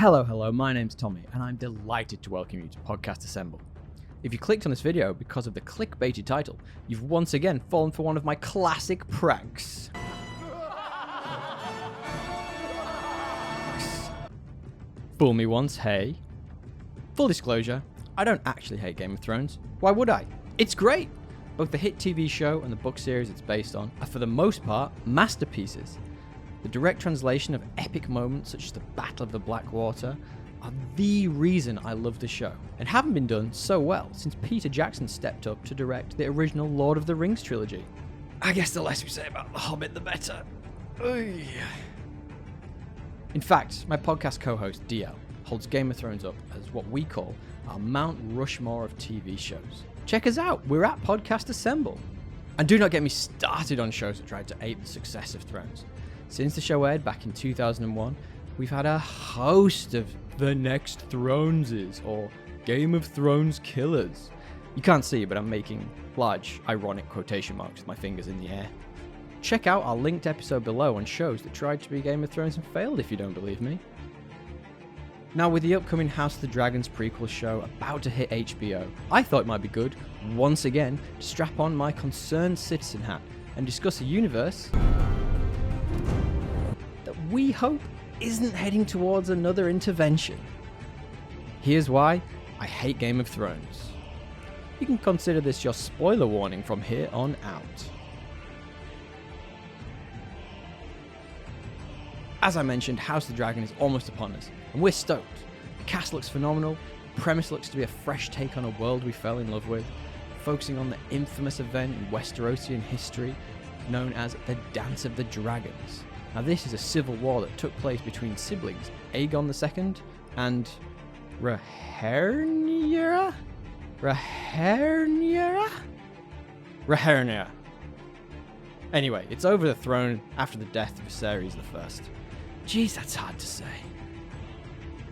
Hello, my name's Tommy, and I'm delighted to welcome you to Podcast Assemble. If you clicked on this video because of the clickbaity title, you've once again fallen for one of my classic pranks. Fool me once, hey. Full disclosure, I don't actually hate Game of Thrones. Why would I? It's great! Both the hit TV show and the book series it's based on are for the most part masterpieces. The direct translation of epic moments such as the Battle of the Blackwater are the reason I love the show, and haven't been done so well since Peter Jackson stepped up to direct the original Lord of the Rings trilogy. I guess the less we say about The Hobbit, the better. Oy. In fact, my podcast co-host DL holds Game of Thrones up as what we call our Mount Rushmore of TV shows. Check us out, we're at Podcast Assemble. And do not get me started on shows that tried to ape the success of Thrones. Since the show aired back in 2001, we've had a host of The Next Throneses, or Game of Thrones killers. You can't see, but I'm making large, ironic quotation marks with my fingers in the air. Check out our linked episode below on shows that tried to be Game of Thrones and failed if you don't believe me. Now, with the upcoming House of the Dragons prequel show about to hit HBO, I thought it might be good, once again, to strap on my concerned citizen hat and discuss a universe that we hope isn't heading towards another intervention. Here's why I hate Game of Thrones. You can consider this your spoiler warning from here on out. As I mentioned, House of the Dragon is almost upon us, and we're stoked. The cast looks phenomenal, the premise looks to be a fresh take on a world we fell in love with, focusing on the infamous event in Westerosian history known as the Dance of the Dragons. Now, this is a civil war that took place between siblings Aegon II and Rhaenyra? Anyway, it's over the throne after the death of Viserys I. Jeez, that's hard to say.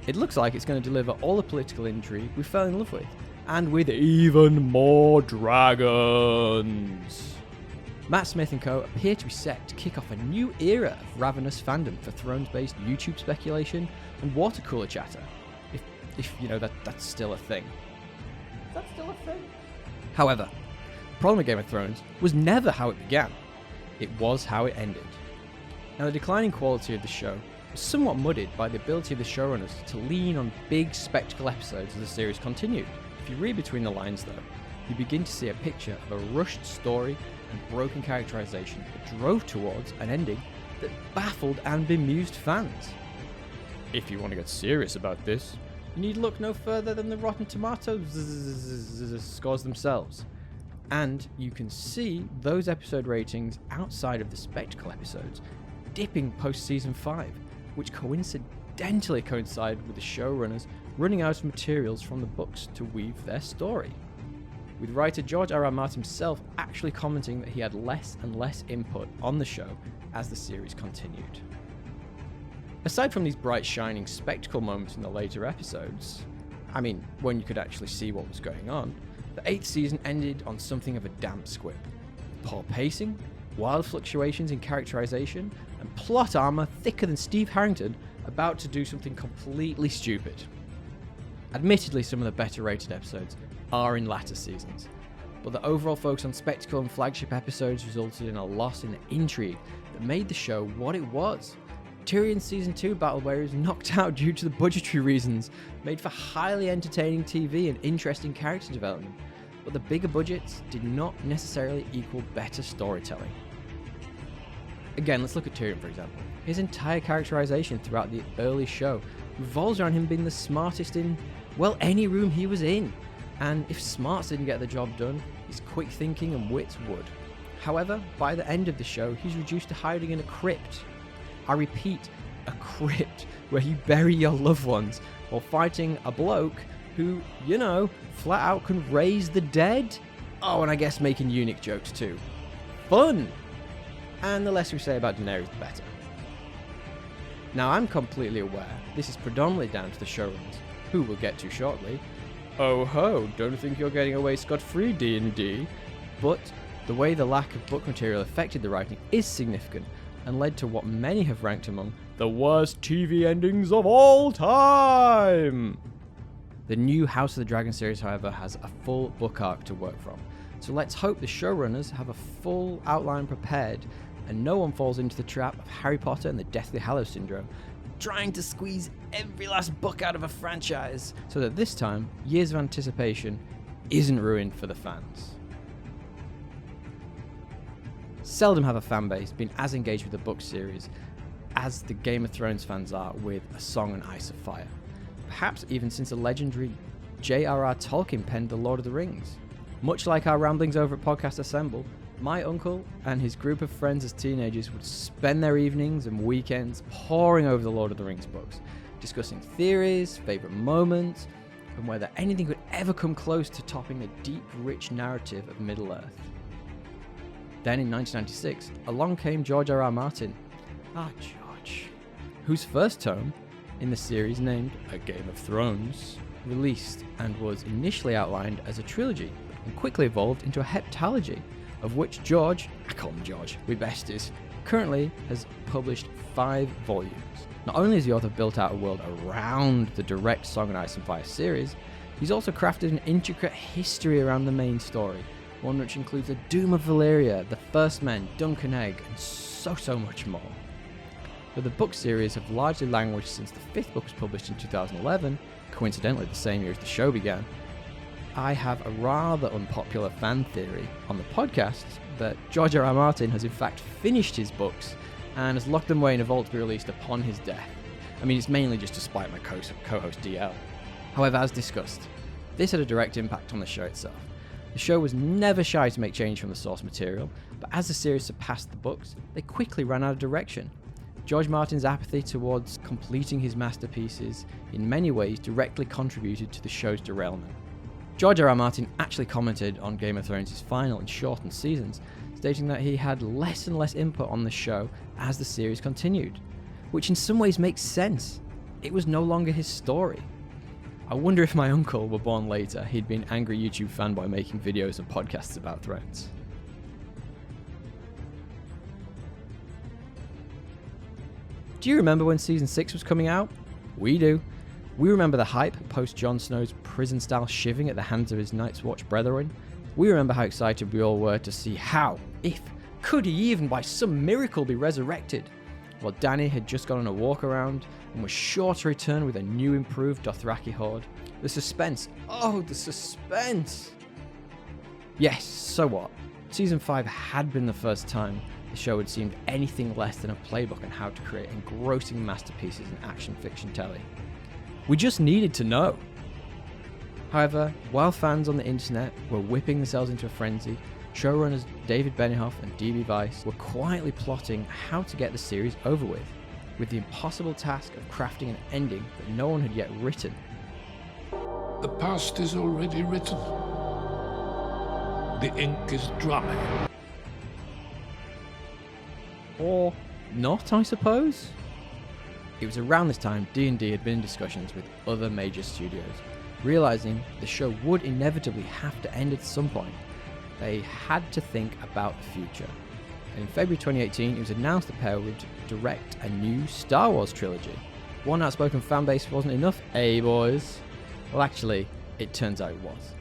It looks like it's going to deliver all the political intrigue we fell in love with, and with even more dragons. Matt Smith and co. appear to be set to kick off a new era of ravenous fandom for Thrones-based YouTube speculation and water cooler chatter. If you know that's still a thing. Is that still a thing? However, the problem with Game of Thrones was never how it began. It was how it ended. Now, the declining quality of the show was somewhat muddied by the ability of the showrunners to lean on big spectacle episodes as the series continued. If you read between the lines though, you begin to see a picture of a rushed story and broken characterization that drove towards an ending that baffled and bemused fans. If you want to get serious about this, you need look no further than the Rotten Tomatoes scores themselves. And you can see those episode ratings outside of the spectacle episodes dipping post season 5, which coincidentally coincided with the showrunners running out of materials from the books to weave their story, with writer George R.R. Martin himself actually commenting that he had less and less input on the show as the series continued. Aside from these bright shining spectacle moments in the later episodes, I mean when you could actually see what was going on, the 8th season ended on something of a damp squib. Poor pacing, wild fluctuations in characterization, and plot armor thicker than Steve Harrington about to do something completely stupid. Admittedly, some of the better rated episodes are in latter seasons, but the overall focus on spectacle and flagship episodes resulted in a loss in the intrigue that made the show what it was. Tyrion's Season 2 battle, where he was knocked out due to the budgetary reasons, made for highly entertaining TV and interesting character development, but the bigger budgets did not necessarily equal better storytelling. Again, let's look at Tyrion for example. His entire characterization throughout the early show revolves around him being the smartest in, well, any room he was in. And if smarts didn't get the job done, his quick thinking and wits would. However, by the end of the show, he's reduced to hiding in a crypt. I repeat, a crypt where you bury your loved ones while fighting a bloke who, you know, flat out can raise the dead. Oh, and I guess making eunuch jokes too. Fun! And the less we say about Daenerys, the better. Now, I'm completely aware this is predominantly down to the showrunners, who we'll get to shortly. Oh ho, don't think you're getting away scot-free, D&D. But the way the lack of book material affected the writing is significant, and led to what many have ranked among the worst TV endings of all time. The new House of the Dragon series, however, has a full book arc to work from, so let's hope the showrunners have a full outline prepared and no one falls into the trap of Harry Potter and the Deathly Hallows syndrome, trying to squeeze every last book out of a franchise, so that this time, years of anticipation isn't ruined for the fans. Seldom have a fanbase been as engaged with the book series as the Game of Thrones fans are with A Song on Ice and Fire. Perhaps even since the legendary J.R.R. Tolkien penned The Lord of the Rings. Much like our ramblings over at Podcast Assemble, my uncle and his group of friends as teenagers would spend their evenings and weekends poring over the Lord of the Rings books, discussing theories, favourite moments, and whether anything could ever come close to topping the deep, rich narrative of Middle-earth. Then in 1996, along came George R.R. Martin, George, whose first tome in the series, named A Game of Thrones, released and was initially outlined as a trilogy and quickly evolved into a heptalogy, of which George, I call him George, we besties, currently has published 5 volumes. Not only has the author built out a world around the direct Song on Ice and Fire series, he's also crafted an intricate history around the main story, one which includes the Doom of Valyria, the First Men, Dunk and Egg, and so much more. But the book series have largely languished since the 5th book was published in 2011, coincidentally the same year as the show began. I have a rather unpopular fan theory on the podcast that George R.R. Martin has in fact finished his books and has locked them away in a vault to be released upon his death. I mean, it's mainly just to spite my co-host DL. However, as discussed, this had a direct impact on the show itself. The show was never shy to make change from the source material, but as the series surpassed the books, they quickly ran out of direction. George Martin's apathy towards completing his masterpieces in many ways directly contributed to the show's derailment. George R.R. Martin actually commented on Game of Thrones' final and shortened seasons, stating that he had less and less input on the show as the series continued, which in some ways makes sense. It was no longer his story. I wonder if my uncle were born later, he'd be an angry YouTube fanboy making videos and podcasts about Thrones. Do you remember when Season 6 was coming out? We do. We remember the hype post Jon Snow's prison-style shivving at the hands of his Night's Watch brethren. We remember how excited we all were to see how, if, could he even by some miracle be resurrected? While Dany had just gone on a walk around and was sure to return with a new improved Dothraki horde. The suspense. Oh, the suspense! Yes, so what? Season 5 had been the first time the show had seemed anything less than a playbook on how to create engrossing masterpieces in action fiction telly. We just needed to know. However, while fans on the internet were whipping themselves into a frenzy, showrunners David Benioff and D.B. Weiss were quietly plotting how to get the series over with the impossible task of crafting an ending that no one had yet written. The past is already written. The ink is dry. Or not, I suppose? It was around this time D&D had been in discussions with other major studios, realizing the show would inevitably have to end at some point. They had to think about the future. And in February 2018, it was announced the pair would direct a new Star Wars trilogy. One outspoken fanbase wasn't enough, boys? Well, actually, it turns out it was.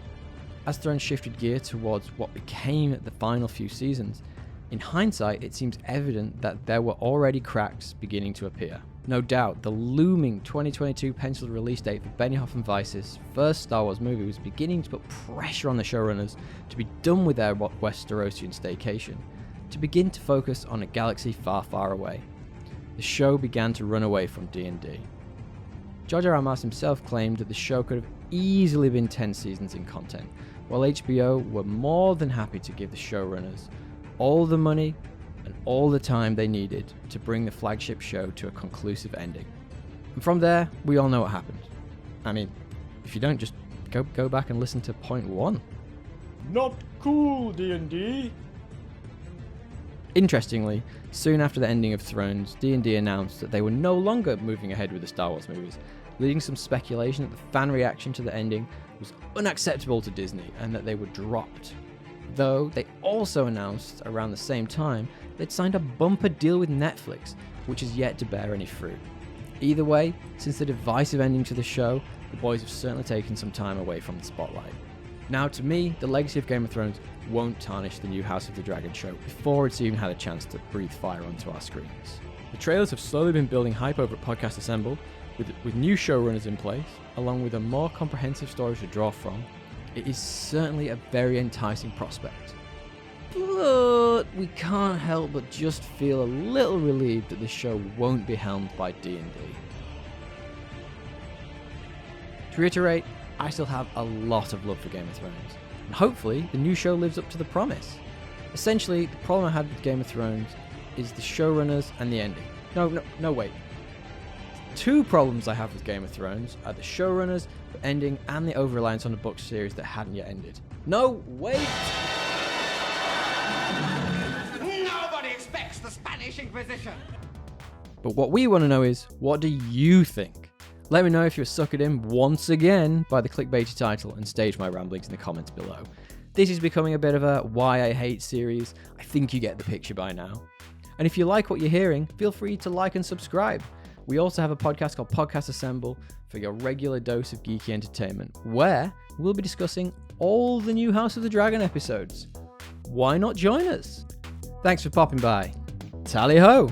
As Thrones shifted gear towards what became the final few seasons, in hindsight, it seems evident that there were already cracks beginning to appear. No doubt, the looming 2022 penciled release date for Benioff and Weiss's first Star Wars movie was beginning to put pressure on the showrunners to be done with their Westerosian staycation, to begin to focus on a galaxy far, far away. The show began to run away from D&D. George R.R. Martin himself claimed that the show could have easily been 10 seasons in content, while HBO were more than happy to give the showrunners all the money and all the time they needed to bring the flagship show to a conclusive ending. And from there, we all know what happened. I mean, if you don't, just go back and listen to point 1. Not cool, D&D. Interestingly, soon after the ending of Thrones, D&D announced that they were no longer moving ahead with the Star Wars movies, leading some speculation that the fan reaction to the ending was unacceptable to Disney and that they were dropped. Though they also announced around the same time they'd signed a bumper deal with Netflix, which has yet to bear any fruit. Either way, since the divisive ending to the show, the boys have certainly taken some time away from the spotlight. Now, to me, the legacy of Game of Thrones won't tarnish the new House of the Dragon show before it's even had a chance to breathe fire onto our screens. The trailers have slowly been building hype over at Podcast Assemble, with new showrunners in place, along with a more comprehensive story to draw from. It is certainly a very enticing prospect. But we can't help but just feel a little relieved that this show won't be helmed by D&D. To reiterate, I still have a lot of love for Game of Thrones, and hopefully the new show lives up to the promise. Essentially, the problem I had with Game of Thrones is the showrunners and the ending. No, wait. Two problems I have with Game of Thrones are the showrunners, the ending, and the over-reliance on the book series that hadn't yet ended. No, wait! Nobody expects the Spanish Inquisition! But what we want to know is, what do you think? Let me know if you're suckered in once again by the clickbaity title and stage my ramblings in the comments below. This is becoming a bit of a why I hate series. I think you get the picture by now. And if you like what you're hearing, feel free to like and subscribe. We also have a podcast called Podcast Assemble for your regular dose of geeky entertainment, where we'll be discussing all the new House of the Dragon episodes. Why not join us? Thanks for popping by. Tally ho!